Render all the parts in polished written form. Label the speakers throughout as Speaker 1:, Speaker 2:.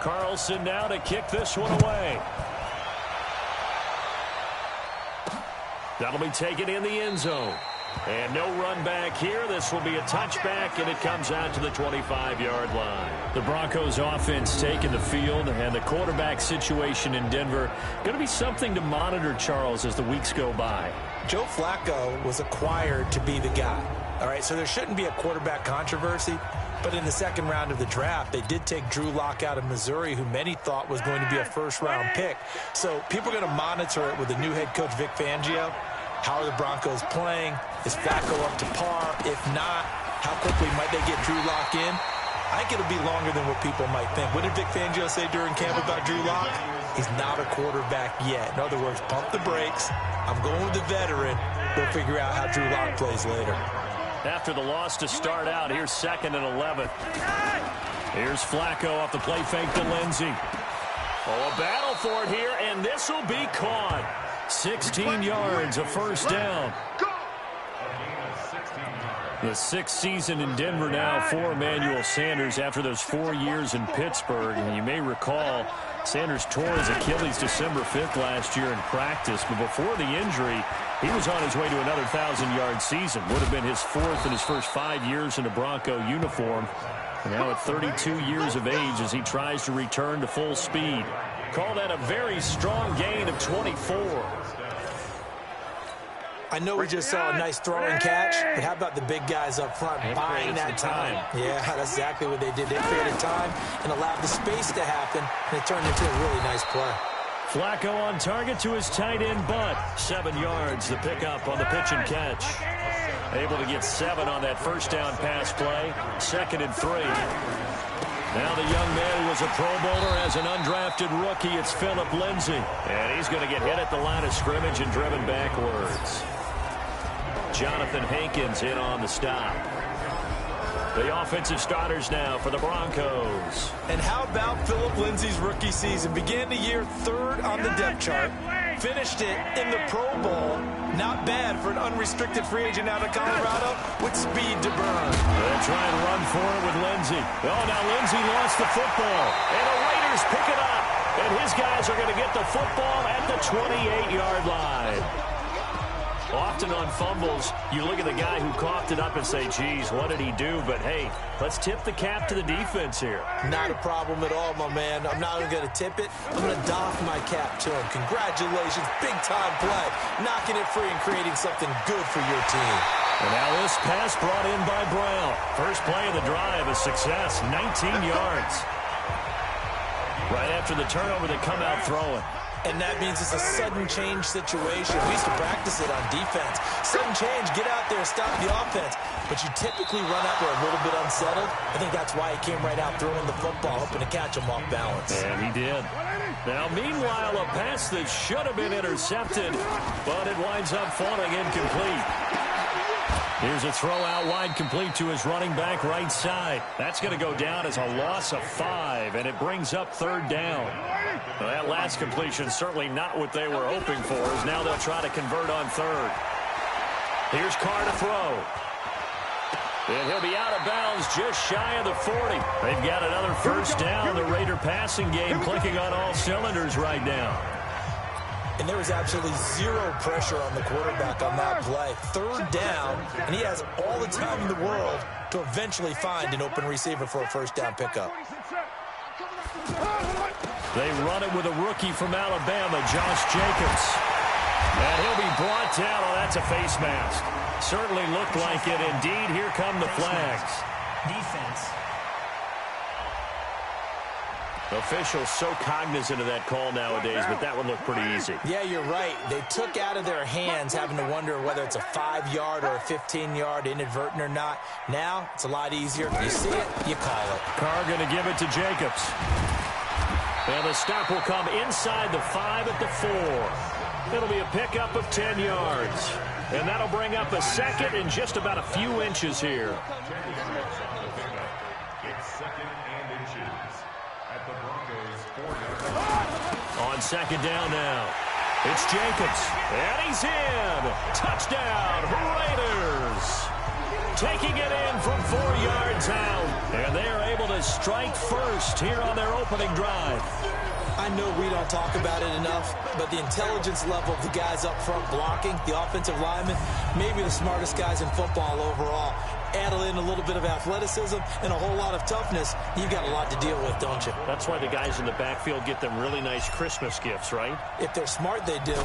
Speaker 1: Carlson now to kick this one away. That'll be taken in the end zone. And no run back here. This will be a touchback, and it comes out to the 25-yard line. The Broncos offense taking the field, and the quarterback situation in Denver going to be something to monitor, Charles, as the weeks go by.
Speaker 2: Joe Flacco was acquired to be the guy. All right, so there shouldn't be a quarterback controversy. But in the second round of the draft, they did take Drew Lock out of Missouri, who many thought was going to be a first-round pick. So people are going to monitor it with the new head coach, Vic Fangio. How are the Broncos playing? Is Flacco up to par? If not, how quickly might they get Drew Lock in? I think it'll be longer than what people might think. What did Vic Fangio say during camp about Drew Lock? He's not a quarterback yet. In other words, pump the brakes. I'm going with the veteran. We'll figure out how Drew Lock plays later.
Speaker 1: After the loss to start out, here's 2nd and 11. Here's Flacco off the play fake to Lindsey. Oh, a battle for it here, and this will be caught. 16 yards, a first down. The 6th season in Denver now for Emmanuel Sanders after those 4 years in Pittsburgh. And you may recall Sanders tore his Achilles December 5th last year in practice. But before the injury, he was on his way to another 1,000-yard season. Would have been his 4th in his first 5 years in a Bronco uniform. And now at 32 years of age as he tries to return to full speed. Called that a very strong gain of 24.
Speaker 2: I know we just saw a nice throw and catch, but how about the big guys up front buying that time? Yeah, that's exactly what they did. They created time and allowed the space to happen, and it turned into a really nice play.
Speaker 1: Flacco on target to his tight end butt. 7 yards, the pickup on the pitch and catch. Able to get 7 on that first down pass play. 2nd and 3. Now the young man who was a Pro Bowler as an undrafted rookie. It's Phillip Lindsay. And he's going to get hit at the line of scrimmage and driven backwards. Jonathan Hankins in on the stop. The offensive starters now for the Broncos.
Speaker 2: And how about Phillip Lindsay's rookie season? Began the year 3rd on the depth chart. Finished it in the Pro Bowl. Not bad for an unrestricted free agent out of Colorado with speed to burn.
Speaker 1: They'll try and run for it with Lindsay. Oh, now Lindsay lost the football. And the Raiders pick it up. And his guys are going to get the football at the 28-yard line. Often on fumbles, you look at the guy who coughed it up and say, geez, what did he do? But, hey, let's tip the cap to the defense here.
Speaker 2: Not a problem at all, my man. I'm not even going to tip it. I'm going to doff my cap to him. Congratulations. Big-time play. Knocking it free and creating something good for your team.
Speaker 1: And now this pass brought in by Brown. First play of the drive, a success, 19 yards. Right after the turnover, they come out throwing.
Speaker 2: And that means it's a sudden change situation. We used to practice it on defense. Sudden change, get out there, stop the offense. But you typically run out there a little bit unsettled. I think that's why he came right out throwing the football, hoping to catch him off balance.
Speaker 1: And he did. Now, meanwhile, a pass that should have been intercepted, but it winds up falling incomplete. Here's a throw out wide complete to his running back right side. That's going to go down as a loss of 5, and it brings up 3rd down. Well, that last completion certainly not what they were hoping for, as now they'll try to convert on 3rd. Here's Carr to throw. And he'll be out of bounds just shy of the 40. They've got another first down. The Raider passing game clicking on all cylinders right now.
Speaker 2: And there was absolutely zero pressure on the quarterback on that play. 3rd down, and he has all the time in the world to eventually find an open receiver for a first down pickup.
Speaker 1: They run it with a rookie from Alabama, Josh Jacobs. And he'll be brought down. Oh, that's a face mask. Certainly looked like it. Indeed, here come the flags.
Speaker 3: Defense.
Speaker 1: Officials so cognizant of that call nowadays, but that one looked pretty easy.
Speaker 2: Yeah, you're right. They took out of their hands having to wonder whether it's a 5-yard or a 15-yard inadvertent or not. Now, it's a lot easier. You see it, you call it.
Speaker 1: Carr going to give it to Jacobs. And the stop will come inside the 5 at the 4. It'll be a pickup of 10 yards. And that'll bring up a 2nd in just about a few inches here. On 2nd down now. It's Jacobs. And he's in. Touchdown, Raiders. taking it in from 4 yards out. And they are able to strike first here on their opening drive.
Speaker 2: I know we don't talk about it enough, but the intelligence level of the guys up front blocking, the offensive linemen, maybe the smartest guys in football overall. Add in a little bit of athleticism and a whole lot of toughness, you've got a lot to deal with, don't you?
Speaker 1: That's why the guys in the backfield get them really nice Christmas gifts, right?
Speaker 2: If they're smart, they do.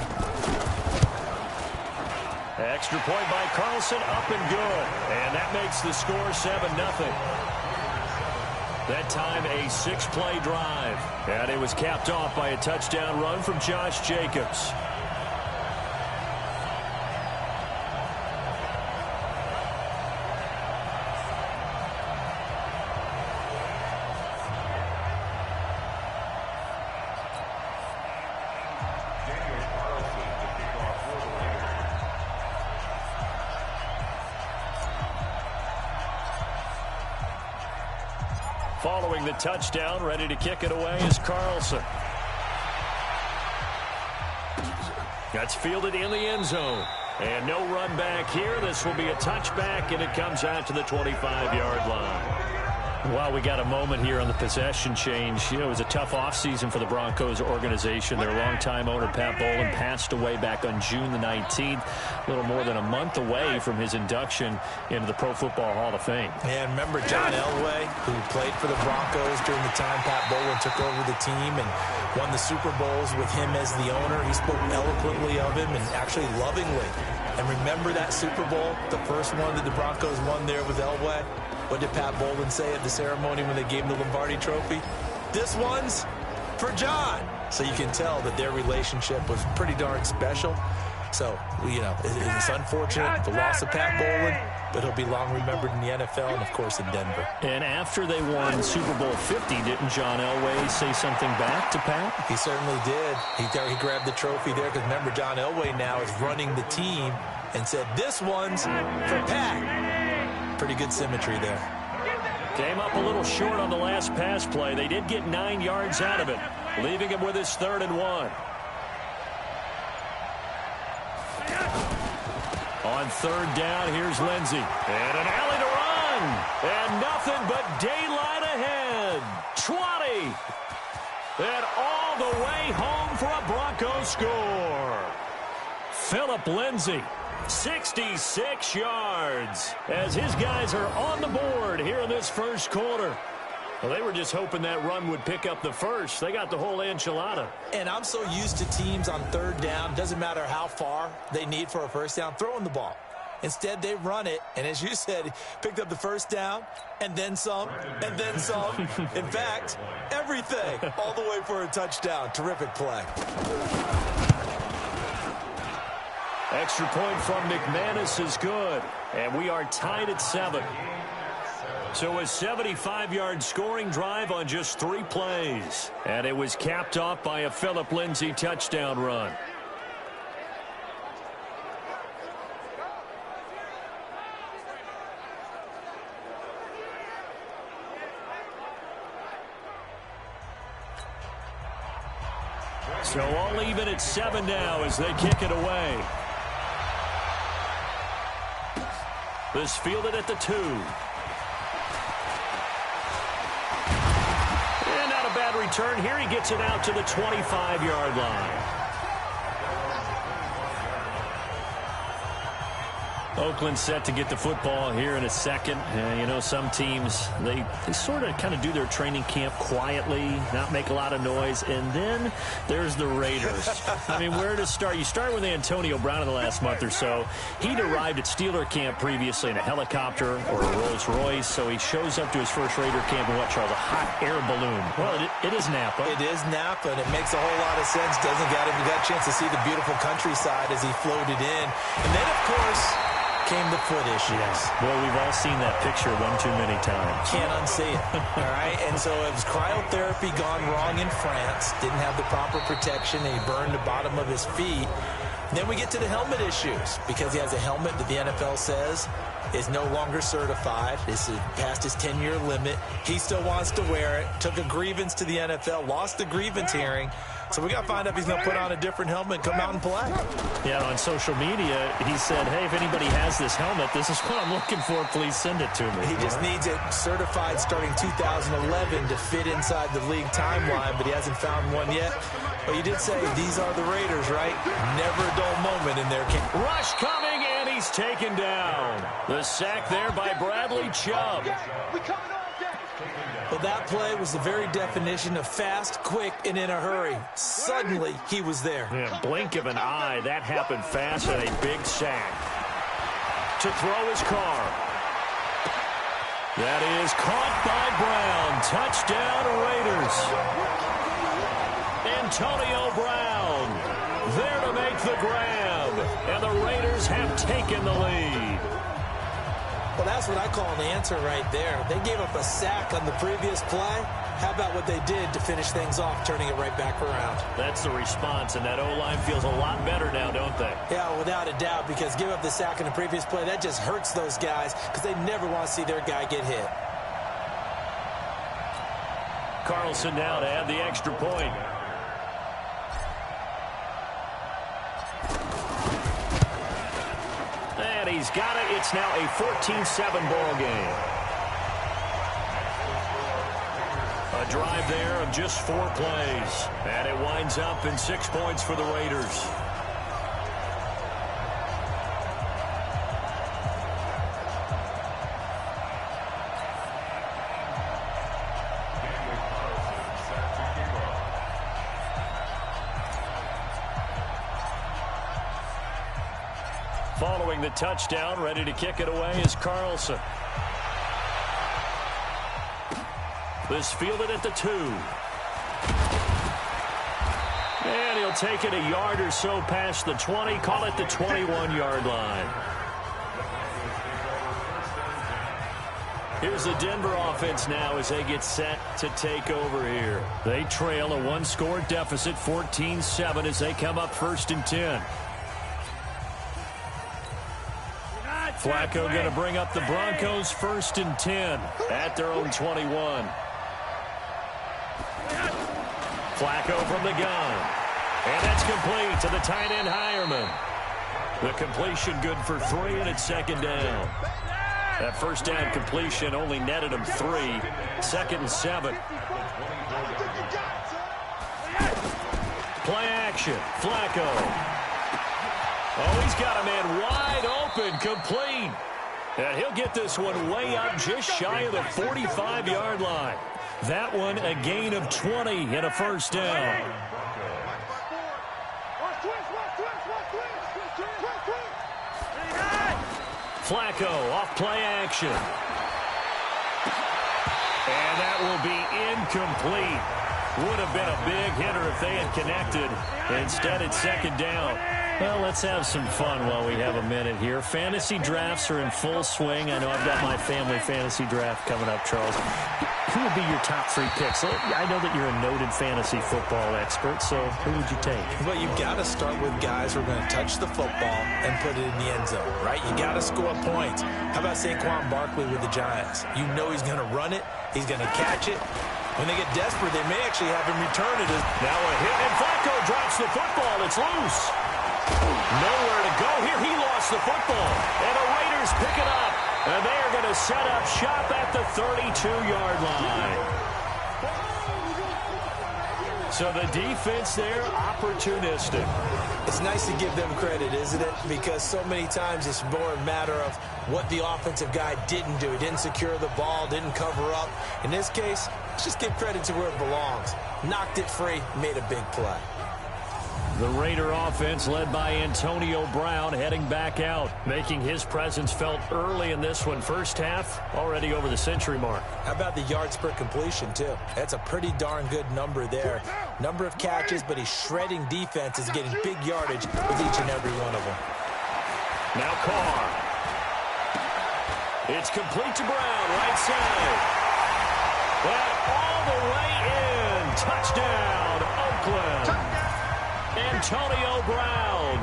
Speaker 1: Extra point by Carlson, up and good. And that makes the score 7-0. That time a 6-play drive. And it was capped off by a touchdown run from Josh Jacobs. Following the touchdown, ready to kick it away is Carlson. That's fielded in the end zone. And no run back here. This will be a touchback, and it comes out to the 25-yard line. Well, we got a moment here on the possession change. You know, it was a tough offseason for the Broncos organization. Their longtime owner, Pat Bowlen, passed away back on June the 19th, a little more than a month away from his induction into the Pro Football Hall of Fame.
Speaker 2: And remember John Elway, who played for the Broncos during the time Pat Bowlen took over the team and won the Super Bowls with him as the owner. He spoke eloquently of him and actually lovingly. And remember that Super Bowl, the first one that the Broncos won there with Elway? What did Pat Bowlen say at the ceremony when they gave him the Lombardi Trophy? This one's for John. So you can tell that their relationship was pretty darn special. So, you know, it's unfortunate, the loss of Pat Bowlen, but he'll be long remembered in the NFL and, of course, in Denver.
Speaker 1: And after they won Super Bowl 50, didn't John Elway say something back to Pat?
Speaker 2: He certainly did. He grabbed the trophy there because, remember, John Elway now is running the team and said, this one's for Pat. Pretty good symmetry there.
Speaker 1: Came up a little short on the last pass play. They did get 9 yards out of it, leaving him with his 3rd and 1. On 3rd down, here's Lindsey. And an alley to run. And nothing but daylight ahead. 20. And all the way home for a Broncos score. Phillip Lindsey. 66 yards as his guys are on the board here in this first quarter. Well, they were just hoping that run would pick up the first. They got the whole enchilada.
Speaker 2: And I'm so used to teams on 3rd down, doesn't matter how far they need for a first down, throwing the ball. Instead, they run it, and as you said, picked up the first down, and then some, and then some. In fact, everything, all the way for a touchdown. Terrific play.
Speaker 1: Extra point from McManus is good, and we are tied at 7. So a 75-yard scoring drive on just 3 plays. And it was capped off by a Phillip Lindsey touchdown run. So all even at 7 now as they kick it away. This fielded at the 2. And not a bad return here. He gets it out to the 25-yard line. Oakland set to get the football here in a second. You know, some teams, they sort of kind of do their training camp quietly, not make a lot of noise, and then there's the Raiders. I mean, where to start? You start with Antonio Brown in the last month or so. He'd arrived at Steeler camp previously in a helicopter or a Rolls Royce, so he shows up to his first Raider camp in what, Charles? A hot air balloon. Well, it is Napa.
Speaker 2: It is Napa, and it makes a whole lot of sense, doesn't it? He got a chance to see the beautiful countryside as he floated in. And then, of course, came the foot issues.
Speaker 1: Yes. Boy, we've all seen that picture one too many times.
Speaker 2: Can't unsee it. All right? And so it was cryotherapy gone wrong in France. Didn't have the proper protection, and he burned the bottom of his feet. And then we get to the helmet issues because he has a helmet that the NFL says is no longer certified. This is past his 10-year limit. He still wants to wear it. Took a grievance to the NFL, lost the grievance hearing. So we got to find out if he's going to put on a different helmet and come out and play.
Speaker 1: Yeah, on social media, he said, hey, if anybody has this helmet, this is what I'm looking for. Please send it to me.
Speaker 2: He just needs it certified starting 2011 to fit inside the league timeline, but he hasn't found one yet. But you did say these are the Raiders, right? Never a dull moment in their camp.
Speaker 1: Rush coming, and he's taken down. The sack there by Bradley Chubb.
Speaker 2: Well, that play was the very definition of fast, quick, and in a hurry. Suddenly, he was there.
Speaker 1: Yeah, blink of an eye. That happened fast and a big sack. To throw his car. That is caught by Brown. Touchdown, Raiders. Antonio Brown there to make the grab. And the Raiders have taken the lead.
Speaker 2: Well, that's what I call an answer right there. They gave up a sack on the previous play. How about what they did to finish things off, turning it right back around?
Speaker 1: That's the response, and that O-line feels a lot better now, don't they?
Speaker 2: Yeah, without a doubt, because give up the sack in the previous play, that just hurts those guys because they never want to see their guy get hit.
Speaker 1: Carlson now to add the extra point. And he's got it. It's now a 14-7 ball game. A drive there of just 4 plays. And it winds up in 6 points for the Raiders. Following the touchdown, ready to kick it away is Carlson. This fielded at the 2. And he'll take it a yard or so past the 20, call it the 21-yard line. Here's the Denver offense now as they get set to take over here. They trail a 1-score deficit, 14-7, as they come up 1st and 10. Flacco going to bring up the Broncos 1st and 10 at their own 21. Flacco from the gun. And that's complete to the tight end Hireman. The completion good for 3, and it's 2nd down. That first down completion only netted him 3. 2nd and 7. Play action. Flacco. Oh, he's got a man wide open, complete. And he'll get this one way up just shy of the 45-yard line. That one a gain of 20 and a 1st down. Flacco off play action. And that will be incomplete. Would have been a big hitter if they had connected. Instead, it's 2nd down. Well, let's have some fun while we have a minute here. Fantasy drafts are in full swing. I know I've got my family fantasy draft coming up, Charles. Who would be your top 3 picks? I know that you're a noted fantasy football expert, so who would you take?
Speaker 2: Well, you've got to start with guys who are going to touch the football and put it in the end zone, right? You got to score points. How about Saquon Barkley with the Giants? You know he's going to run it. He's going to catch it. When they get desperate, they may actually have him return it.
Speaker 1: Now a hit, and Flacco drops the football. It's loose. Nowhere to go here. He lost the football. And the Raiders pick it up. And they are going to set up shop at the 32-yard line. So the defense there, opportunistic.
Speaker 2: It's nice to give them credit, isn't it? Because so many times it's more a matter of what the offensive guy didn't do. He didn't secure the ball, didn't cover up. In this case, let's just give credit to where it belongs. Knocked it free, made a big play.
Speaker 1: The Raider offense led by Antonio Brown heading back out, making his presence felt early in this one. First half, already over the century mark.
Speaker 2: How about the yards per completion, too? That's a pretty darn good number there. Number of catches, but he's shredding defenses, getting big yardage with each and every one of them.
Speaker 1: Now Carr. It's complete to Brown, right side. Well, all the way in. Touchdown, Oakland. Antonio Brown.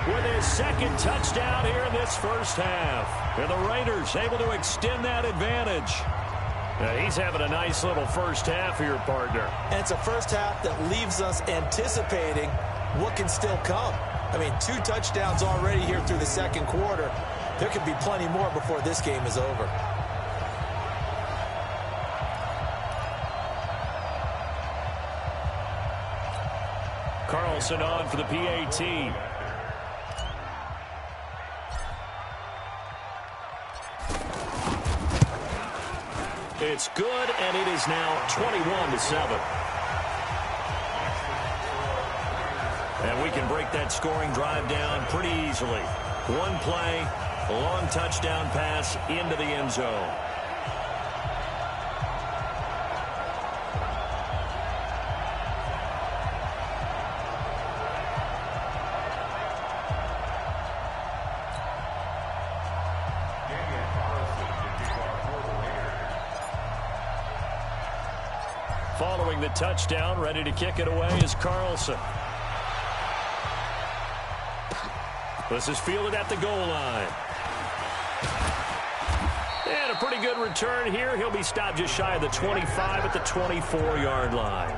Speaker 1: with his second touchdown here in this first half. And the Raiders able to extend that advantage. He's having a nice little first half here, partner.
Speaker 2: And it's a first half that leaves us anticipating what can still come. I mean, 2 touchdowns already here through the second quarter. There could be plenty more before this game is over.
Speaker 1: Carlson on for the PAT. It's good, and it is now 21-7. And we can break that scoring drive down pretty easily. One play, a long touchdown pass into the end zone. Following the touchdown, ready to kick it away is Carlson. This is fielded at the goal line. And a pretty good return here. He'll be stopped just shy of the 25 at the 24-yard line.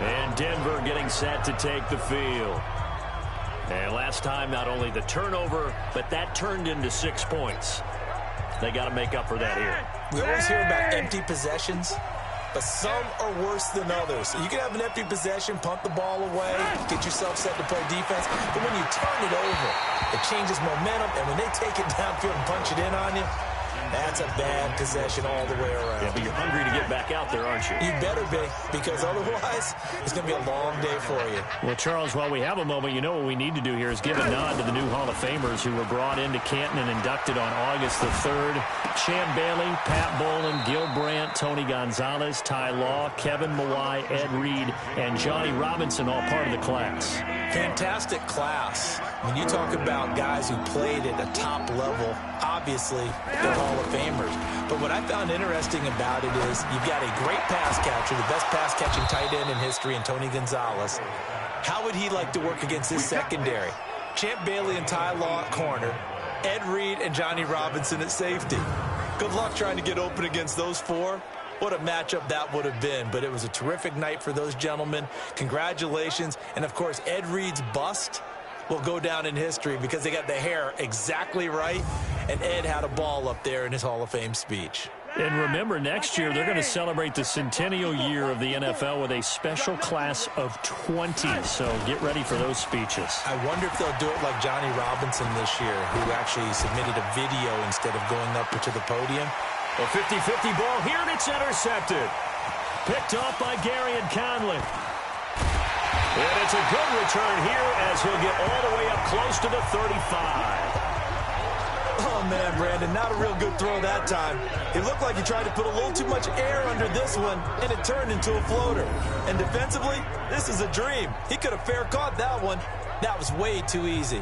Speaker 1: And Denver getting set to take the field. And last time, not only the turnover, but that turned into 6 points. They got to make up for that here.
Speaker 2: We always hear about empty possessions, but some are worse than others. You can have an empty possession, punt the ball away, get yourself set to play defense, but when you turn it over, it changes momentum, and when they take it downfield and punch it in on you, that's a bad possession all the way around.
Speaker 1: Yeah, but you're hungry to get back out there, aren't you?
Speaker 2: You better be, because otherwise, it's going to be a long day for you.
Speaker 1: Well, Charles, while we have a moment, you know what we need to do here is give a nod to the new Hall of Famers who were brought into Canton and inducted on August the 3rd. Champ Bailey, Pat Bolin, Gil Brandt, Tony Gonzalez, Ty Law, Kevin Mawai, Ed Reed, and Johnny Robinson, all part of the class.
Speaker 2: Fantastic class. When you talk about guys who played at a top level, obviously they're Hall of Famers. But what I found interesting about it is you've got a great pass catcher, the best pass-catching tight end in history, in Tony Gonzalez. How would he like to work against his secondary? Champ Bailey and Ty Law at corner, Ed Reed and Johnny Robinson at safety. Good luck trying to get open against those 4. What a matchup that would have been. But it was a terrific night for those gentlemen. Congratulations. And, of course, Ed Reed's bust will go down in history because they got the hair exactly right, and Ed had a ball up there in his Hall of Fame speech.
Speaker 1: And remember, next year they're going to celebrate the centennial year of the NFL with a special class of 20. So get ready for those speeches.
Speaker 2: I wonder if they'll do it like Johnny Robinson this year, who actually submitted a video instead of going up to the podium.
Speaker 1: A 50-50 ball here, and it's intercepted. Picked off by Gary and Conley. And it's a good return here as he'll get all the way up close to the 35.
Speaker 2: Oh, man, Brandon, not a real good throw that time. It looked like he tried to put a little too much air under this one, and it turned into a floater. And defensively, this is a dream. He could have fair caught that one. That was way too easy.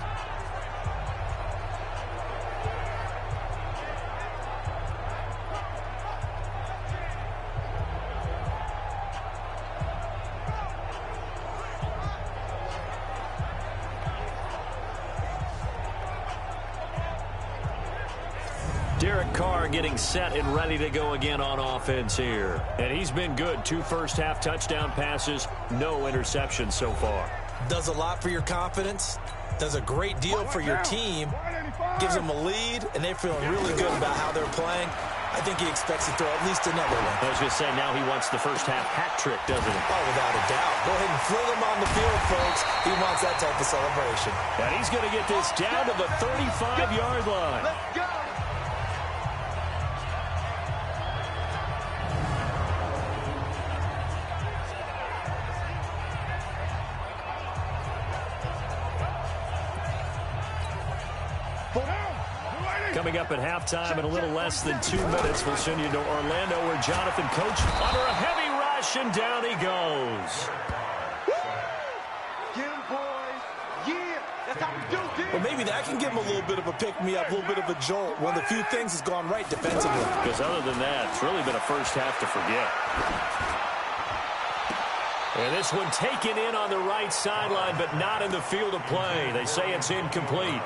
Speaker 1: Derek Carr getting set and ready to go again on offense here. And he's been good. 2 first-half touchdown passes, no interceptions so far.
Speaker 2: Does a lot for your confidence, does a great deal for your team, gives them a lead, and they're feeling really good about how they're playing. I think he expects to throw at least another one.
Speaker 1: I was going to say, now he wants the first-half hat trick, doesn't he?
Speaker 2: Oh, without a doubt. Go ahead and fling him on the field, folks. He wants that type of celebration.
Speaker 1: And he's going to get this down to the 35-yard line.
Speaker 3: Let's go!
Speaker 1: Coming up at halftime in a little less than 2 minutes, we'll send you to Orlando where Jonathan Coach under a heavy rush, and down he goes.
Speaker 3: Get him, boys. Yeah, that's how we do this.
Speaker 2: Well, maybe that can give him a little bit of a pick-me-up, a little bit of a jolt. One of the few things has gone right defensively.
Speaker 1: Because other than that, it's really been a first half to forget. And this one taken in on the right sideline, but not in the field of play. They say it's incomplete.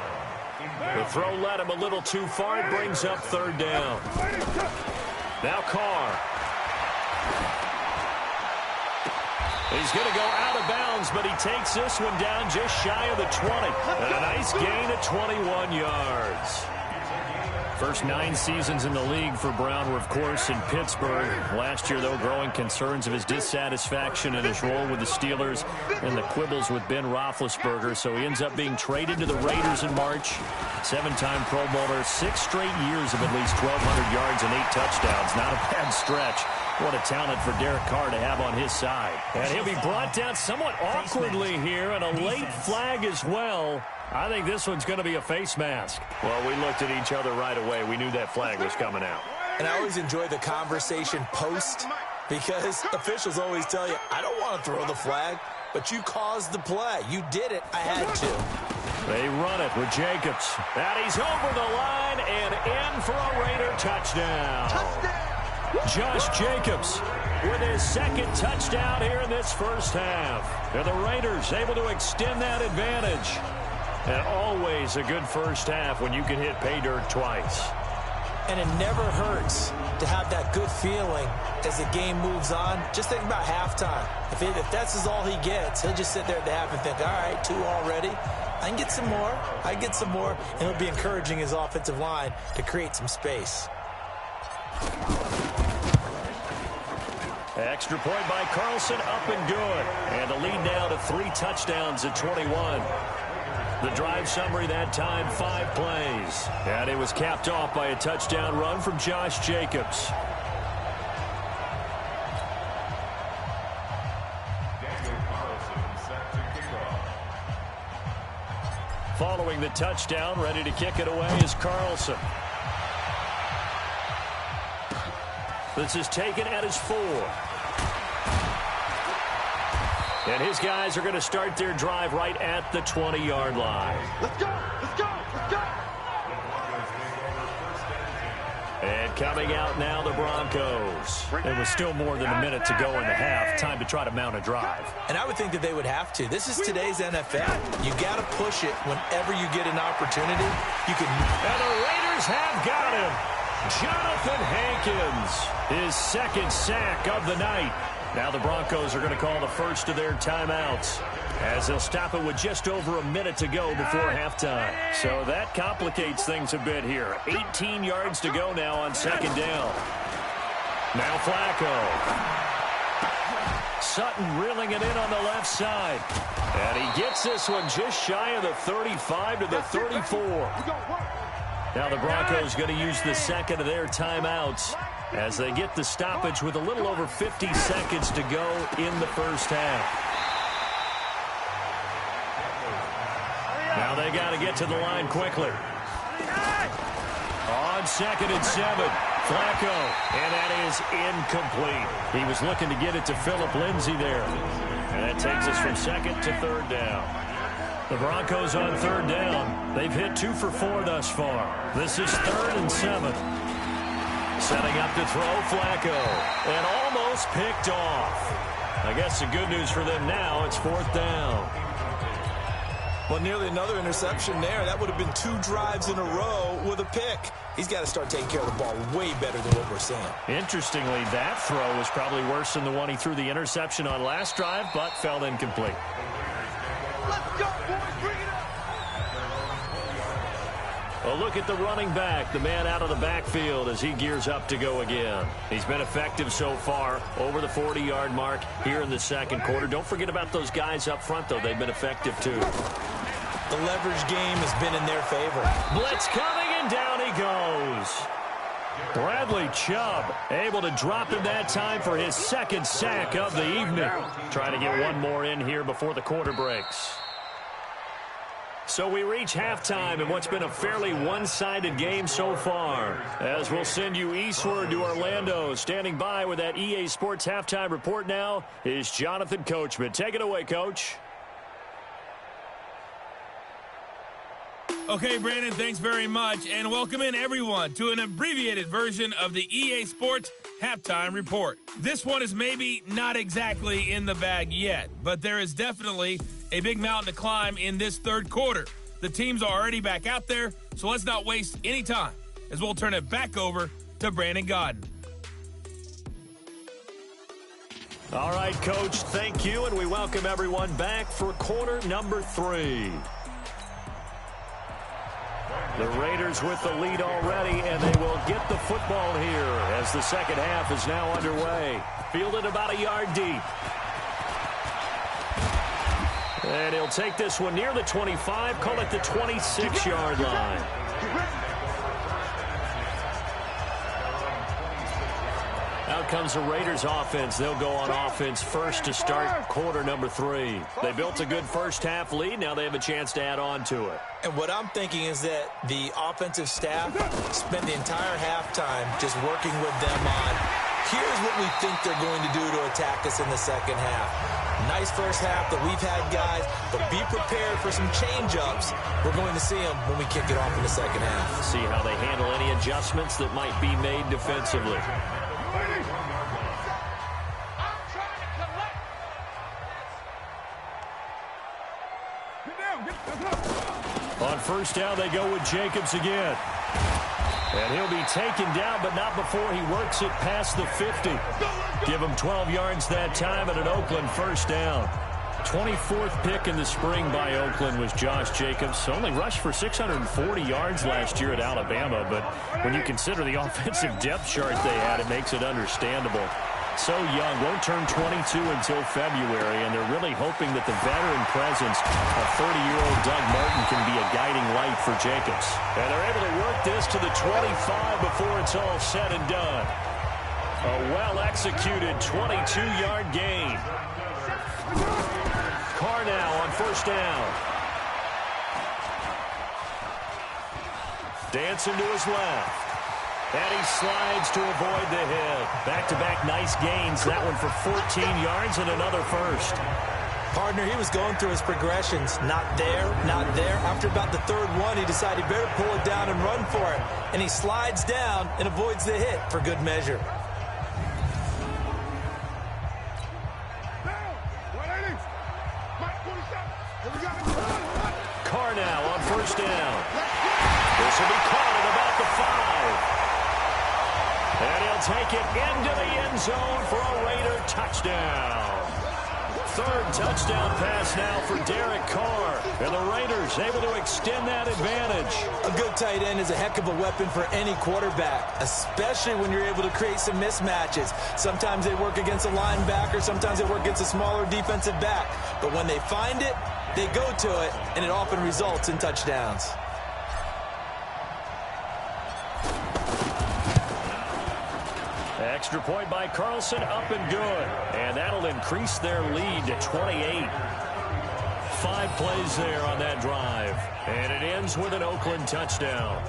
Speaker 1: The throw led him a little too far. It brings up third down. Now Carr. He's going to go out of bounds, but he takes this one down just shy of the 20. And a nice gain of 21 yards. First 9 seasons in the league for Brown were, of course, in Pittsburgh. Last year, though, growing concerns of his dissatisfaction in his role with the Steelers and the quibbles with Ben Roethlisberger. So he ends up being traded to the Raiders in March. 7-time Pro Bowler, 6 straight years of at least 1,200 yards and 8 touchdowns. Not a bad stretch. What a talent for Derek Carr to have on his side. And he'll be brought down somewhat awkwardly here, and a late flag as well. I think this one's going to be a face mask. Well, we looked at each other right away. We knew that flag was coming out.
Speaker 2: And I always enjoy the conversation post, because officials always tell you, I don't want to throw the flag, but you caused the play. You did it. I had to.
Speaker 1: They run it with Jacobs. And he's over the line and in for a Raider touchdown. Josh Jacobs with his second touchdown here in this first half. And the Raiders able to extend that advantage. And always a good first half when you can hit pay dirt twice.
Speaker 2: And it never hurts to have that good feeling as the game moves on. Just think about halftime. If that's all he gets, he'll just sit there at the half and think, all right, 2 already. I can get some more. I get some more. And he'll be encouraging his offensive line to create some space.
Speaker 1: Extra point by Carlson, up and good. And the lead now to 3 touchdowns at 21. The drive summary that time, 5 plays. And it was capped off by a touchdown run from Josh Jacobs. Following the touchdown, ready to kick it away is Carlson. This is taken at his 4. And his guys are going to start their drive right at the 20-yard line.
Speaker 3: Let's go! Let's go! Let's go!
Speaker 1: And coming out now, the Broncos. There was still more than a minute to go in the half. Time to try to mount a drive.
Speaker 2: And I would think that they would have to. This is today's NFL. You got to push it whenever you get an opportunity. You can.
Speaker 1: And the Raiders have got him. Jonathan Hankins, his second sack of the night. Now the Broncos are going to call the first of their timeouts, as they'll stop it with just over a minute to go before halftime. So that complicates things a bit here. 18 yards to go now on second down. Now Flacco. Sutton reeling it in on the left side. And he gets this one just shy of the 35 to the 34. Now the Broncos going to use the second of their timeouts as they get the stoppage with a little over 50 seconds to go in the first half. Now they got to get to the line quickly. On 2nd and 7, Flacco, and that is incomplete. He was looking to get it to Phillip Lindsay there. And that takes us from 2nd to 3rd down. The Broncos on 3rd down. They've hit 2 for 4 thus far. This is 3rd and 7. Setting up to throw, Flacco. And almost picked off. I guess the good news for them now, it's 4th down.
Speaker 2: Well, nearly another interception there. That would have been 2 drives in a row with a pick. He's got to start taking care of the ball way better than what we're seeing. Interestingly, that throw was probably worse than the one he threw the interception on last drive, but fell incomplete.
Speaker 3: Let's go, boys! Bring it up!
Speaker 1: A look at the running back, the man out of the backfield as he gears up to go again. He's been effective so far, over the 40-yard mark here in the second quarter. Don't forget about those guys up front, though. They've been effective, too. The leverage game has been in their favor. Blitz coming, and down he goes. Bradley Chubb able to drop him that time for his second sack of the evening. Trying to get one more in here before the quarter breaks. So we reach halftime in what's been a fairly one-sided game so far. As we'll send you eastward to Orlando. Standing by with that EA Sports halftime report now is Jonathan Coachman. Take it away, Coach.
Speaker 4: Okay, Brandon, thanks very much, and welcome in everyone to an abbreviated version of the EA Sports Halftime Report. This one is maybe not exactly in the bag yet, but there is definitely a big mountain to climb in this third quarter. The teams are already back out there, so let's not waste any time as we'll turn it back over to Brandon Godden.
Speaker 1: All right, Coach, thank you, and we welcome everyone back for quarter number 3. The Raiders with the lead already, and they will get the football here as the second half is now underway. Fielded about a yard deep. And he'll take this one near the 25, call it the 26-yard line. Out comes the Raiders offense. They'll go on offense first to start quarter number 3. They built a good first half lead. Now they have a chance to add on to it.
Speaker 2: And what I'm thinking is that the offensive staff spent the entire halftime just working with them on, here's what we think they're going to do to attack us in the second half. Nice first half that we've had, guys, but be prepared for some change-ups. We're going to see them when we kick it off in the second half.
Speaker 1: See how they handle any adjustments that might be made defensively. On first down, they go with Jacobs again. And he'll be taken down, but not before he works it past the 50. Give him 12 yards that time and an Oakland first down. 24th pick in the spring by Oakland was Josh Jacobs. Only rushed for 640 yards last year at Alabama, but when you consider the offensive depth chart they had, it makes it understandable. So young, won't turn 22 until February, and they're really hoping that the veteran presence of 30-year-old Doug Martin can be a guiding light for Jacobs. And they're able to work this to the 25 before it's all said and done. A well-executed 22-yard gain. Carr now on first down. Dancing to his left. And he slides to avoid the hit. Back-to-back nice gains. That one for 14 yards and another first.
Speaker 2: Partner, he was going through his progressions. Not there, not there. After about the third one, he decided he better pull it down and run for it. And he slides down and avoids the hit for good measure.
Speaker 1: Carr now on first down. This will be caught at about the 5. And he'll take it into the end zone for a Raider touchdown. Third touchdown pass now for Derek Carr. And the Raiders able to extend that advantage.
Speaker 2: A good tight end is a heck of a weapon for any quarterback, especially when you're able to create some mismatches. Sometimes they work against a linebacker. Sometimes they work against a smaller defensive back. But when they find it, they go to it, and it often results in touchdowns.
Speaker 1: Extra point by Carlson, up and good. And that'll increase their lead to 28. 5 plays there on that drive. And it ends with an Oakland touchdown.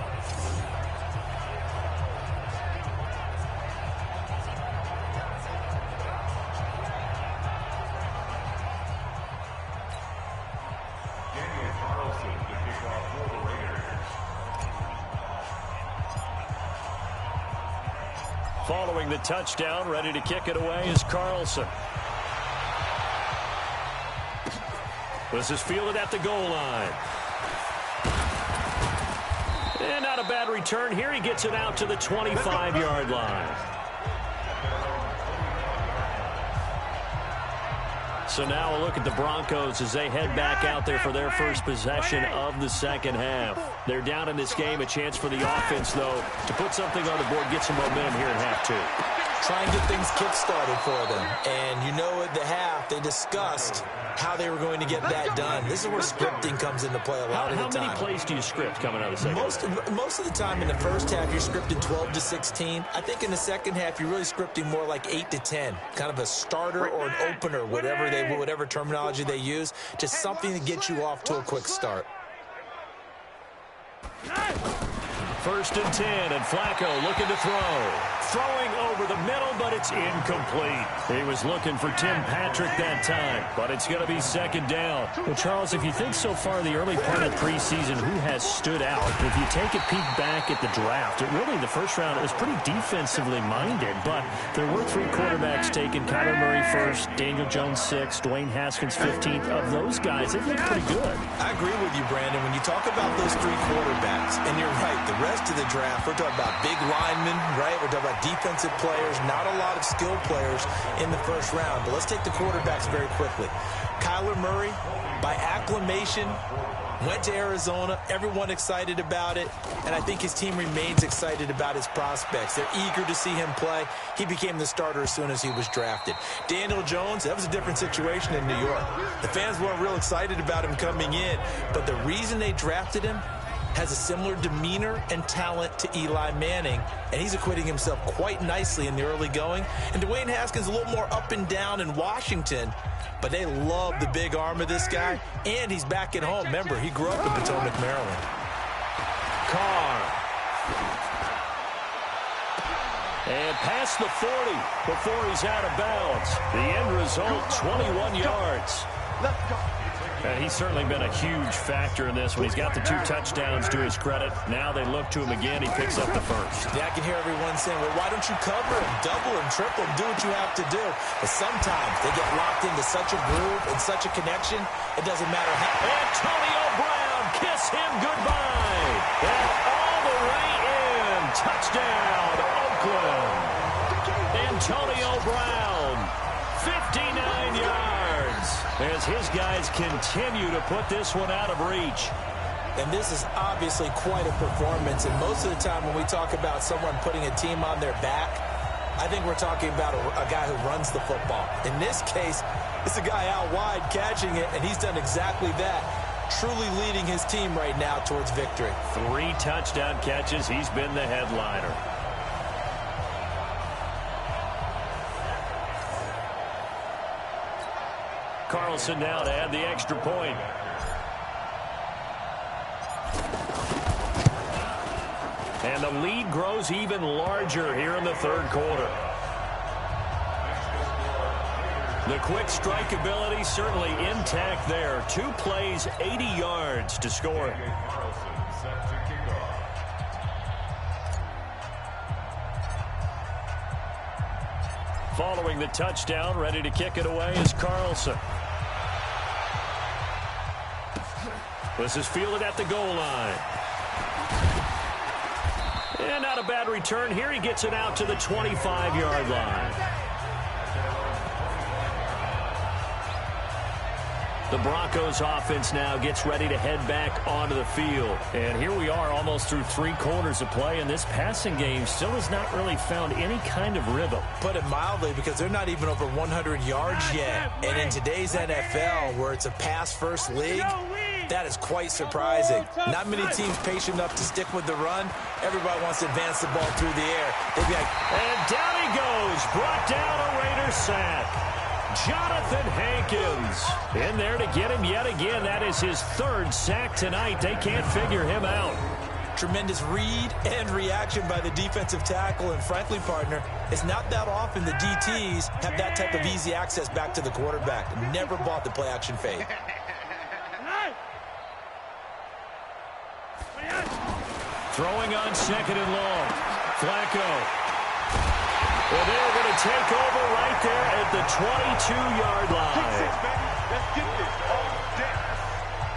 Speaker 1: Following the touchdown, ready to kick it away is Carlson. This is fielded at the goal line. And not a bad return here. He gets it out to the 25-yard line. So now a look at the Broncos as they head back out there for their first possession of the second half. They're down in this game. A chance for the offense, though, to put something on the board, get some momentum here in half 2.
Speaker 2: Try and get things kick-started for them. And you know at the half, they discussed how they were going to get that done. This is where scripting comes into play a lot of the time.
Speaker 1: How many plays do you script coming out of the second half?
Speaker 2: Most of the time in the first half, you're scripting 12 to 16. I think in the second half, you're really scripting more like 8 to 10. Kind of a starter or an opener, whatever terminology they use. Just something to get you off to a quick start.
Speaker 1: 1st and 10, and Flacco looking to throw. Throwing over the middle, but it's incomplete. He was looking for Tim Patrick that time, but it's going to be 2nd down.
Speaker 5: Well, Charles, if you think so far the early part of preseason, who has stood out? If you take a peek back at the draft, really the first round, it was pretty defensively minded, but there were 3 quarterbacks taken. Kyler Murray first, Daniel Jones 6th, Dwayne Haskins 15th. Of those guys, they look pretty good.
Speaker 2: I agree with you, Brandon. When you talk about those 3 quarterbacks, and you're right, the rest of the draft, we're talking about big linemen, right? We're talking about defensive players, not a lot of skill players in the first round. But let's take the quarterbacks very quickly. Kyler Murray, by acclamation, went to Arizona. Everyone excited about it. And I think his team remains excited about his prospects. They're eager to see him play. He became the starter as soon as he was drafted. Daniel Jones, that was a different situation in New York. The fans weren't real excited about him coming in. But the reason they drafted him has a similar demeanor and talent to Eli Manning, and he's acquitting himself quite nicely in the early going. And Dwayne Haskins a little more up and down in Washington, but they love the big arm of this guy, and he's back at home. Remember, he grew up in Potomac, Maryland.
Speaker 1: Carr. And past the 40 before he's out of bounds. The end result, 21 yards.
Speaker 3: Let's go.
Speaker 1: And he's certainly been a huge factor in this when he's got the 2 touchdowns to his credit. Now they look to him again. He picks up the first.
Speaker 2: Yeah, I can hear everyone saying, well, why don't you cover him, double him, triple him, do what you have to do. But sometimes they get locked into such a groove and such a connection, it doesn't matter how.
Speaker 1: Antonio Brown, kiss him goodbye. And all the way in. Touchdown, Oakland. Antonio Brown, 59 yards. As his guys continue to put this one out of reach.
Speaker 2: And this is obviously quite a performance. And most of the time when we talk about someone putting a team on their back, I think we're talking about a guy who runs the football. In this case, it's a guy out wide catching it, and he's done exactly that. Truly leading his team right now towards victory.
Speaker 1: 3 touchdown catches. He's been the headliner. Carlson now to add the extra point. And the lead grows even larger here in the 3rd quarter. The quick strike ability certainly intact there. 2 plays, 80 yards to score. Following the touchdown, ready to kick it away is Carlson. This is fielded at the goal line. And not a bad return here. He gets it out to the 25-yard line. The Broncos offense now gets ready to head back onto the field. And here we are almost through 3 quarters of play, and this passing game still has not really found any kind of rhythm.
Speaker 2: Put it mildly, because they're not even over 100 yards yet. And in today's NFL, where it's a pass-first league, that is quite surprising. Not many teams patient enough to stick with the run. Everybody wants to advance the ball through the air. They'd be like,
Speaker 1: and down he goes. Brought down a Raider sack. Jonathan Hankins in there to get him yet again. That is his 3rd sack tonight. They can't figure him out.
Speaker 2: Tremendous read and reaction by the defensive tackle. And frankly, partner, it's not that often the DTs have that type of easy access back to the quarterback. Never bought the play-action fade.
Speaker 1: Throwing on 2nd and long. Flacco. Well, they're going to take over right there at the 22-yard line.
Speaker 3: Let's get this all day.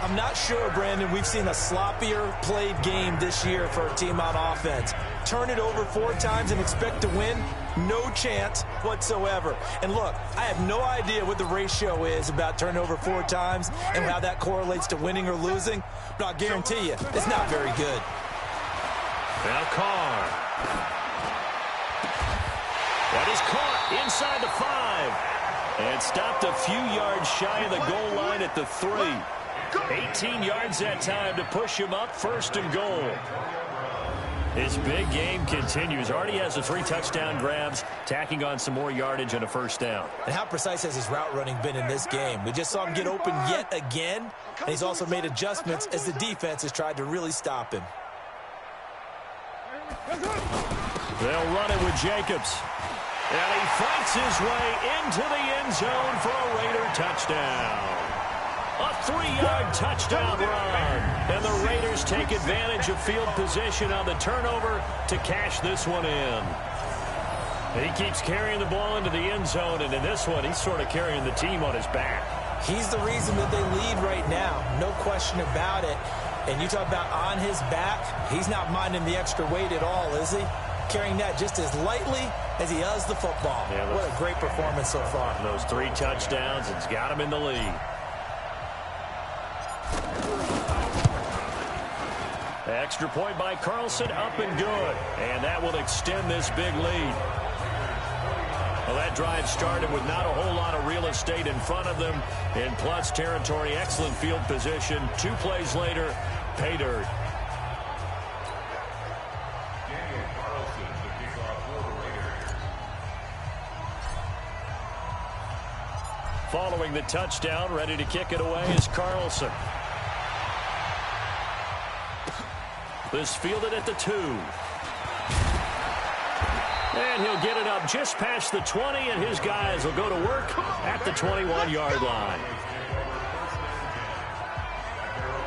Speaker 2: I'm not sure, Brandon, we've seen a sloppier played game this year for a team on offense. Turn it over 4 times and expect to win? No chance whatsoever. And look, I have no idea what the ratio is about turnover 4 times and how that correlates to winning or losing, but I'll guarantee you, it's not very good.
Speaker 1: Now Carr. That is caught inside the 5. And stopped a few yards shy of the goal line at the 3. 18 yards that time to push him up 1st and goal. His big game continues. Already has the 3 touchdown grabs, tacking on some more yardage and a 1st down.
Speaker 2: And how precise has his route running been in this game? We just saw him get open yet again, and he's also made adjustments as the defense has tried to really stop him.
Speaker 1: They'll run it with Jacobs. And he fights his way into the end zone for a Raider touchdown. A 3-yard touchdown run. And the Raiders take advantage of field position on the turnover to cash this one in. He keeps carrying the ball into the end zone, and in this one, he's sort of carrying the team on his back.
Speaker 2: He's the reason that they lead right now. No question about it. And you talk about on his back, he's not minding the extra weight at all, is he? Carrying that just as lightly as he does the football. Yeah, what a great performance so far.
Speaker 1: Those 3 touchdowns, it's got him in the lead. Extra point by Carlson, up and good. And that will extend this big lead. Well, that drive started with not a whole lot of real estate in front of them. In plus territory, excellent field position. 2 plays later, pay dirt. Following the touchdown, ready to kick it away is Carlson. This fielded at the 2. And he'll get it up just past the 20, and his guys will go to work at the 21-yard line.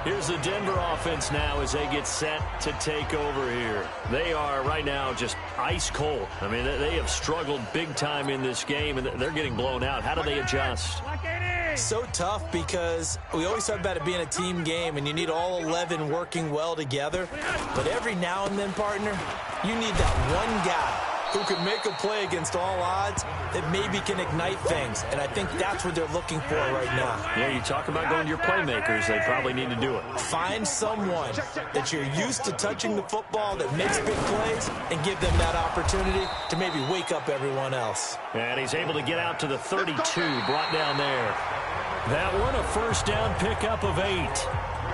Speaker 1: Here's the Denver offense now as they get set to take over here. They are right now just ice cold. I mean, they have struggled big time in this game, and they're getting blown out. How do they adjust?
Speaker 2: So tough because we always talk about it being a team game, and you need all 11 working well together. But every now and then, partner, you need that one guy who can make a play against all odds that maybe can ignite things. And I think that's what they're looking for right now.
Speaker 1: Yeah, you talk about going to your playmakers. They probably need to do it.
Speaker 2: Find someone that you're used to touching the football that makes big plays and give them that opportunity to maybe wake up everyone else.
Speaker 1: And he's able to get out to the 32, brought down there. That one a first down pickup of 8.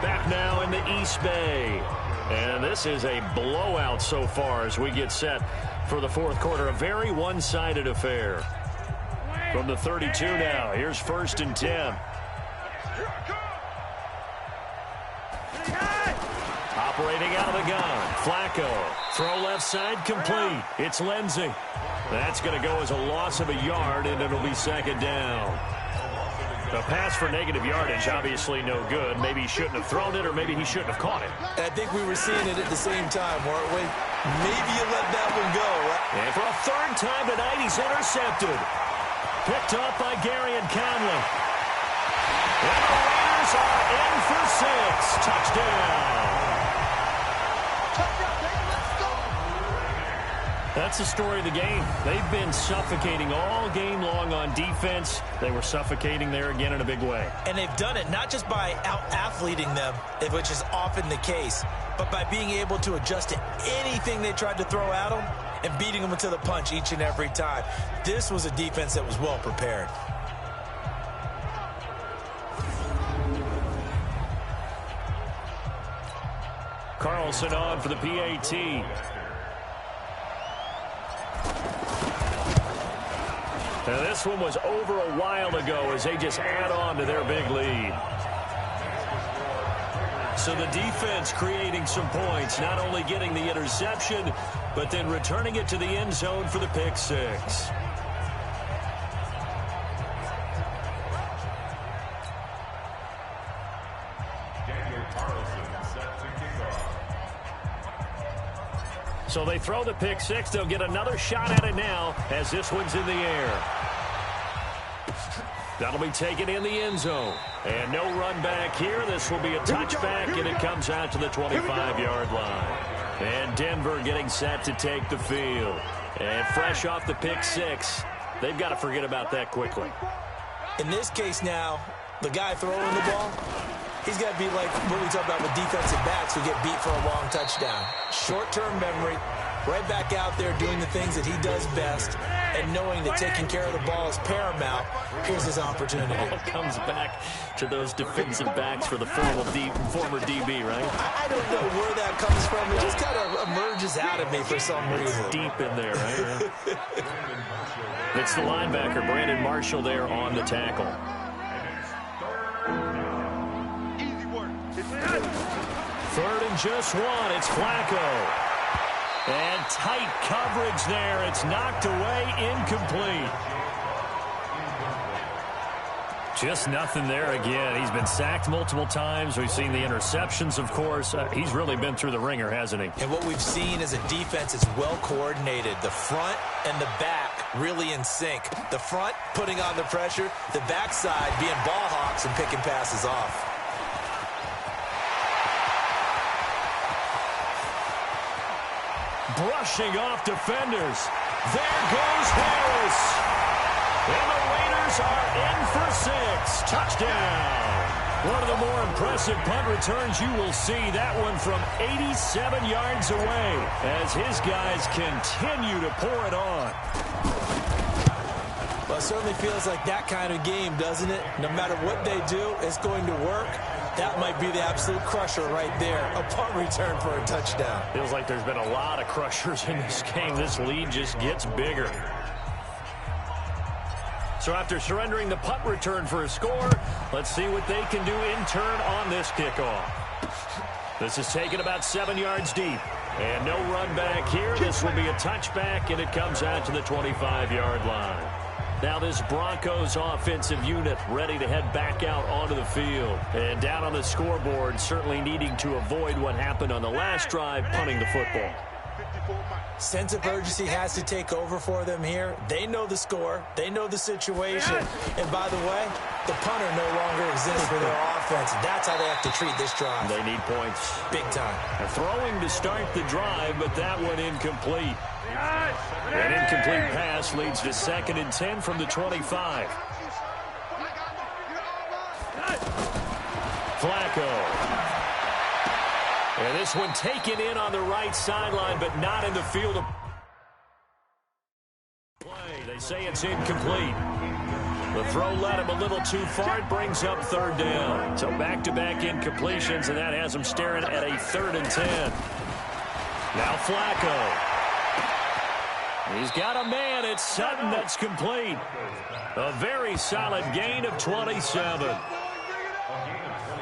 Speaker 1: Back now in the East Bay. And this is a blowout so far as we get set for the fourth quarter. A very one-sided affair. From the 32 now, here's 1st and 10. Operating out of the gun, Flacco. Throw left side, complete. It's Lindsey. That's going to go as a loss of a yard, and it'll be 2nd down. A pass for negative yardage, obviously no good. Maybe he shouldn't have thrown it, or maybe he shouldn't have caught it.
Speaker 2: I think we were seeing it at the same time, weren't we? Maybe you let that one go, right?
Speaker 1: And for a 3rd time tonight, he's intercepted. Picked up by Gary and Conley. And the Raiders are in for 6. Touchdown. That's the story of the game. They've been suffocating all game long on defense. They were suffocating there again in a big way.
Speaker 2: And they've done it not just by out-athleting them, which is often the case, but by being able to adjust to anything they tried to throw at them and beating them to the punch each and every time. This was a defense that was well prepared.
Speaker 1: Carlson on for the PAT. Now this one was over a while ago as they just add on to their big lead. So the defense creating some points, not only getting the interception, but then returning it to the end zone for the pick 6. So they throw the pick 6. They'll get another shot at it now as this one's in the air. That'll be taken in the end zone. And no run back here. This will be a touchback, and it comes out to the 25-yard line. And Denver getting set to take the field. And fresh off the pick 6, they've got to forget about that quickly.
Speaker 2: In this case now, the guy throwing the ball, he's got to be like what we talk about with defensive backs who get beat for a long touchdown. Short-term memory, right back out there doing the things that he does best, and knowing that taking care of the ball is paramount. Here's his opportunity.
Speaker 1: It all comes back to those defensive backs for the former DB, right?
Speaker 2: I don't know where that comes from. It just kind of emerges out of me for some reason.
Speaker 1: It's deep in there, right? It's the linebacker, Brandon Marshall, there on the tackle. 3rd and just 1. It's Flacco. And tight coverage there. It's knocked away, incomplete. Just nothing there again. He's been sacked multiple times. We've seen the interceptions, of course. He's really been through the ringer, hasn't he?
Speaker 2: And what we've seen is a defense that's well coordinated. The front and the back really in sync. The front putting on the pressure. The backside being ball hawks and picking passes off.
Speaker 1: Brushing off defenders. There goes Harris. And the Raiders are in for 6. Touchdown. One of the more impressive punt returns you will see. That one from 87 yards away as his guys continue to pour it on.
Speaker 2: Well, it certainly feels like that kind of game, doesn't it? No matter what they do, it's going to work. That might be the absolute crusher right there. A punt return for a touchdown.
Speaker 1: Feels like there's been a lot of crushers in this game. This lead just gets bigger. So after surrendering the punt return for a score, let's see what they can do in turn on this kickoff. This is taken about 7 yards deep. And no run back here. This will be a touchback, and it comes out to the 25-yard line. Now this Broncos offensive unit ready to head back out onto the field. And down on the scoreboard, certainly needing to avoid what happened on the last drive, punting the football.
Speaker 2: Sense of urgency has to take over for them here. They know the score. They know the situation. And by the way, the punter no longer exists for their offense. That's how they have to treat this drive.
Speaker 1: They need points.
Speaker 2: Big time.
Speaker 1: They're throwing to start the drive, but that one incomplete. An incomplete pass leads to 2nd and 10 from the 25. Flacco. And this one taken in on the right sideline, but not in the field of play. They say it's incomplete. The throw led him a little too far. It brings up 3rd down. So back-to-back incompletions, and that has him staring at a 3rd and 10. Now Flacco. He's got a man. It's Sutton that's complete. A very solid gain of 27.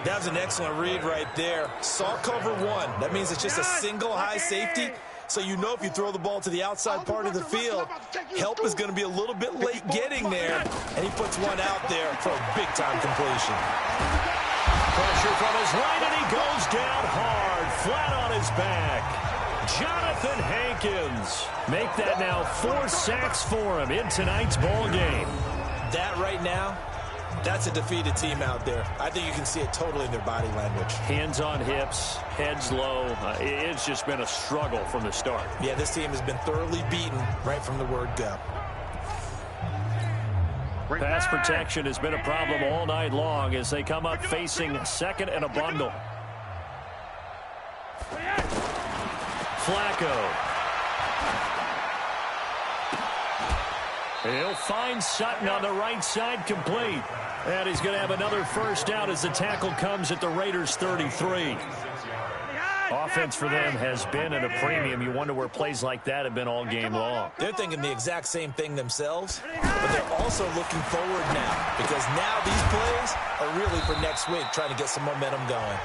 Speaker 2: That was an excellent read right there. Saw cover 1. That means it's just a single high safety. So you know if you throw the ball to the outside part of the field, help is going to be a little bit late getting there. And he puts one out there for a big-time completion.
Speaker 1: Pressure from his right, and he goes down hard, flat on his back. Jonathan Hankins. Make that now 4 sacks for him in tonight's ball game.
Speaker 2: That right now, that's a defeated team out there. I think you can see it totally in their body language.
Speaker 1: Hands on hips, heads low. It's just been a struggle from the start.
Speaker 2: Yeah, this team has been thoroughly beaten right from the word go.
Speaker 1: Pass protection has been a problem all night long as they come up facing 2nd and a bundle. Flacco. He'll find Sutton on the right side, complete. And he's going to have another first down as the tackle comes at the Raiders' 33. Offense for them has been at a premium. You wonder where plays like that have been all game long.
Speaker 2: They're thinking the exact same thing themselves, but they're also looking forward now because now these plays are really for next week, trying to get some momentum going.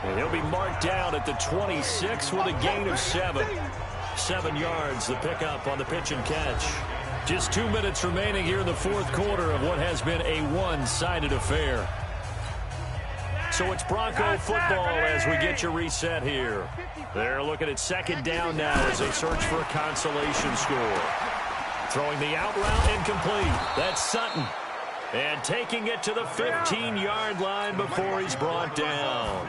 Speaker 1: And he'll be marked down at the 26 with a gain of 7. 7 yards, the pickup on the pitch and catch. Just 2 minutes remaining here in the 4th quarter of what has been a one-sided affair. So it's Bronco football as we get you reset here. They're looking at 2nd down now as they search for a consolation score. Throwing the out route incomplete. That's Sutton. And taking it to the 15-yard line before he's brought down.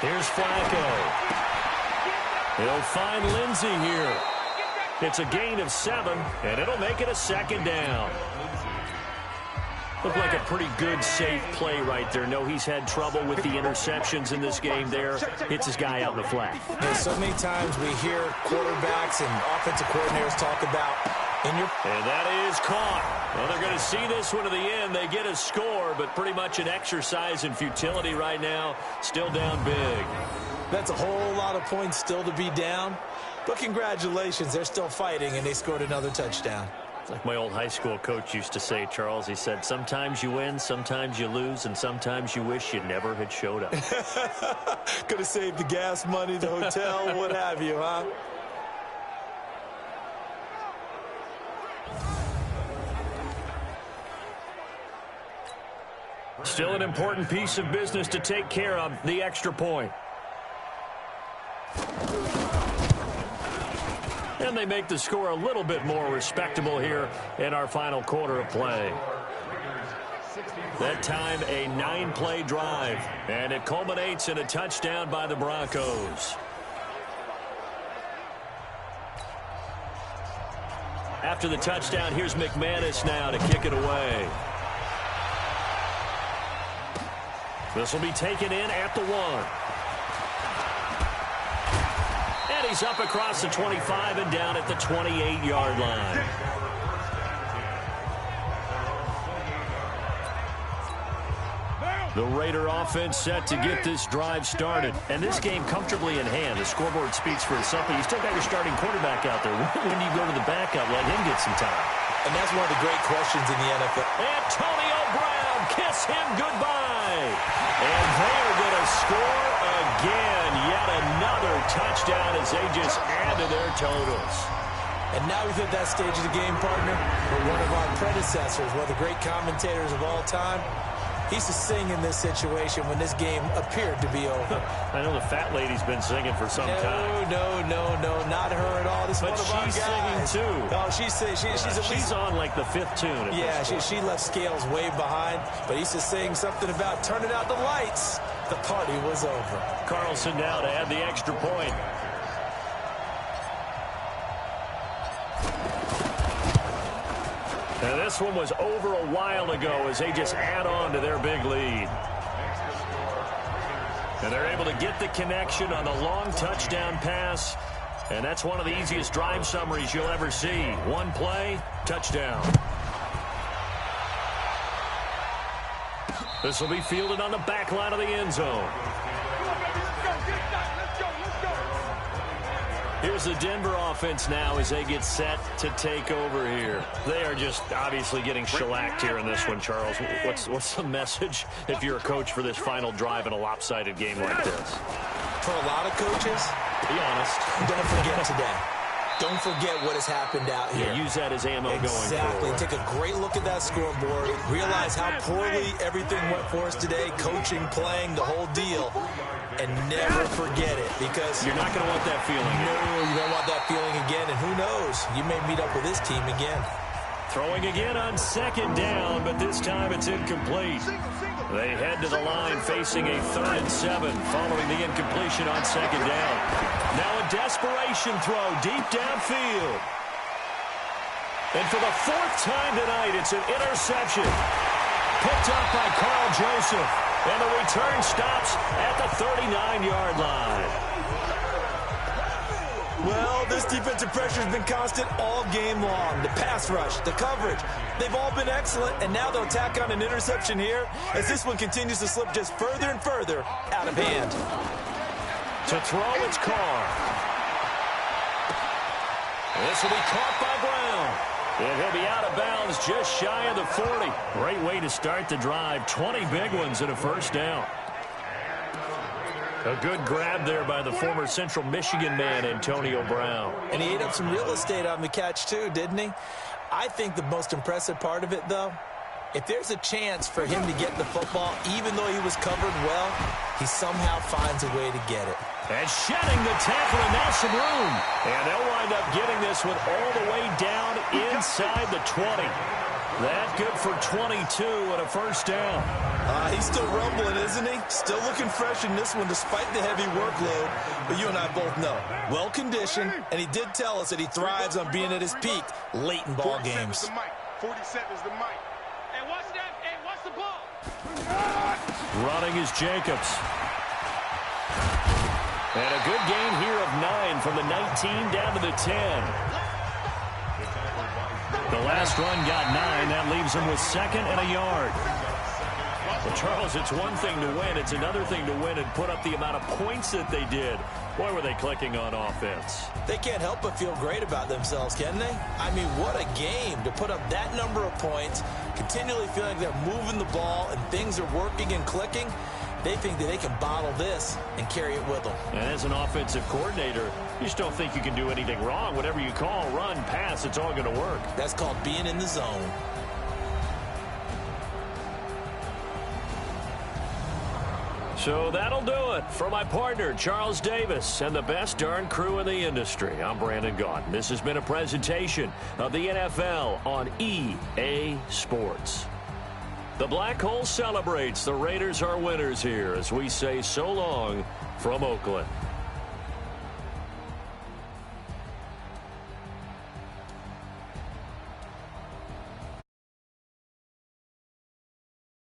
Speaker 1: Here's Flacco. He'll find Lindsey here. It's a gain of 7, and it'll make it a 2nd down. Looked like a pretty good, safe play right there. No, he's had trouble with the interceptions in this game there. Hits his guy out in the flat.
Speaker 2: And so many times we hear quarterbacks and offensive coordinators talk about
Speaker 1: And that is caught. Well, they're going to see this one to the end. They get a score, but pretty much an exercise in futility right now. Still down big.
Speaker 2: That's a whole lot of points still to be down. But congratulations, they're still fighting, and they scored another touchdown.
Speaker 5: It's like my old high school coach used to say, Charles. He said, sometimes you win, sometimes you lose, and sometimes you wish you never had showed up.
Speaker 2: Could have saved the gas money, the hotel, what have you, huh?
Speaker 1: Still an important piece of business to take care of, the extra point. And they make the score a little bit more respectable here in our final quarter of play. That time, a 9-play drive, and it culminates in a touchdown by the Broncos. After the touchdown, here's McManus now to kick it away. This will be taken in at the 1. And he's up across the 25 and down at the 28-yard line. The Raider offense set to get this drive started. And this game comfortably in hand. The scoreboard speaks for itself, but you still got your starting quarterback out there. When do you go to the backup? Let him get some time.
Speaker 2: And that's one of the great questions in the NFL.
Speaker 1: Antonio Brown, kiss him goodbye. And they are going to score again. Yet another touchdown as they just add to their totals.
Speaker 2: And now we've hit that stage of the game, partner, where one of our predecessors, one of the great commentators of all time, he used to sing in this situation when this game appeared to be over.
Speaker 5: I know the fat lady's been singing for some time.
Speaker 2: No, not her at all. This is one of our guys.
Speaker 5: But she's singing too.
Speaker 2: Oh, she's
Speaker 5: on like the 5th tune.
Speaker 2: Yeah, she left Scales way behind, but he used to sing something about turning out the lights. The party was over.
Speaker 1: Carlson now to add the extra point. And this one was over a while ago as they just add on to their big lead. And they're able to get the connection on the long touchdown pass. And that's one of the easiest drive summaries you'll ever see. One play, touchdown. This will be fielded on the back line of the end zone. Here's the Denver offense now as they get set to take over here. They are just obviously getting shellacked here in this one, Charles. What's the message if you're a coach for this final drive in a lopsided game like this?
Speaker 2: For a lot of coaches,
Speaker 1: be honest,
Speaker 2: don't forget today. Don't forget what has happened out here.
Speaker 1: Yeah, use that as ammo going forward.
Speaker 2: Exactly. Take a great look at that scoreboard. Realize how poorly everything went for us today. Coaching, playing, the whole deal. And never forget it, because
Speaker 1: you're not going to want that feeling.
Speaker 2: No, you don't want that feeling again. And who knows? You may meet up with this team again.
Speaker 1: Throwing again on 2nd down, but this time it's incomplete. They head to the line facing a 3rd and 7 following the incompletion on 2nd down. Now a desperation throw deep downfield. And for the 4th time tonight, it's an interception. Picked up by Carl Joseph. And the return stops at the 39-yard line.
Speaker 2: Well, this defensive pressure has been constant all game long. The pass rush, the coverage, they've all been excellent. And now they'll tack on an interception here as this one continues to slip just further and further out of hand.
Speaker 1: To throw, it's Carr. This will be caught by Brown. And he'll be out of bounds just shy of the 40. Great way to start the drive. 20 big ones and a 1st down. A good grab there by the former Central Michigan man, Antonio Brown.
Speaker 2: And he ate up some real estate on the catch, too, didn't he? I think the most impressive part of it, though, if there's a chance for him to get the football, even though he was covered well, he somehow finds a way to get it.
Speaker 1: And shedding the tackle, and now some room. And they'll wind up getting this one all the way down inside the 20. That good for 22 and a 1st down.
Speaker 2: He's still rumbling, isn't he? Still looking fresh in this one despite the heavy workload. But you and I both know, well-conditioned, and he did tell us that he thrives on being at his peak late in ball games.
Speaker 3: 47 is the mic.
Speaker 6: Hey, watch that. Hey, watch the ball.
Speaker 1: Running is Jacobs. And a good gain here of 9 from the 19 down to the 10. The last run got 9. That leaves him with 2nd and a yard. Well, Charles, it's one thing to win. It's another thing to win and put up the amount of points that they did. Boy, were they clicking on offense.
Speaker 2: They can't help but feel great about themselves, can they? I mean, what a game to put up that number of points, continually feeling they're moving the ball and things are working and clicking. They think that they can bottle this and carry it with them.
Speaker 1: And as an offensive coordinator, you just don't think you can do anything wrong. Whatever you call, run, pass, it's all going to work.
Speaker 2: That's called being in the zone.
Speaker 1: So that'll do it for my partner, Charles Davis, and the best darn crew in the industry. I'm Brandon Gaudin. This has been a presentation of the NFL on EA Sports. The Black Hole celebrates. The Raiders are winners here as we say so long from Oakland.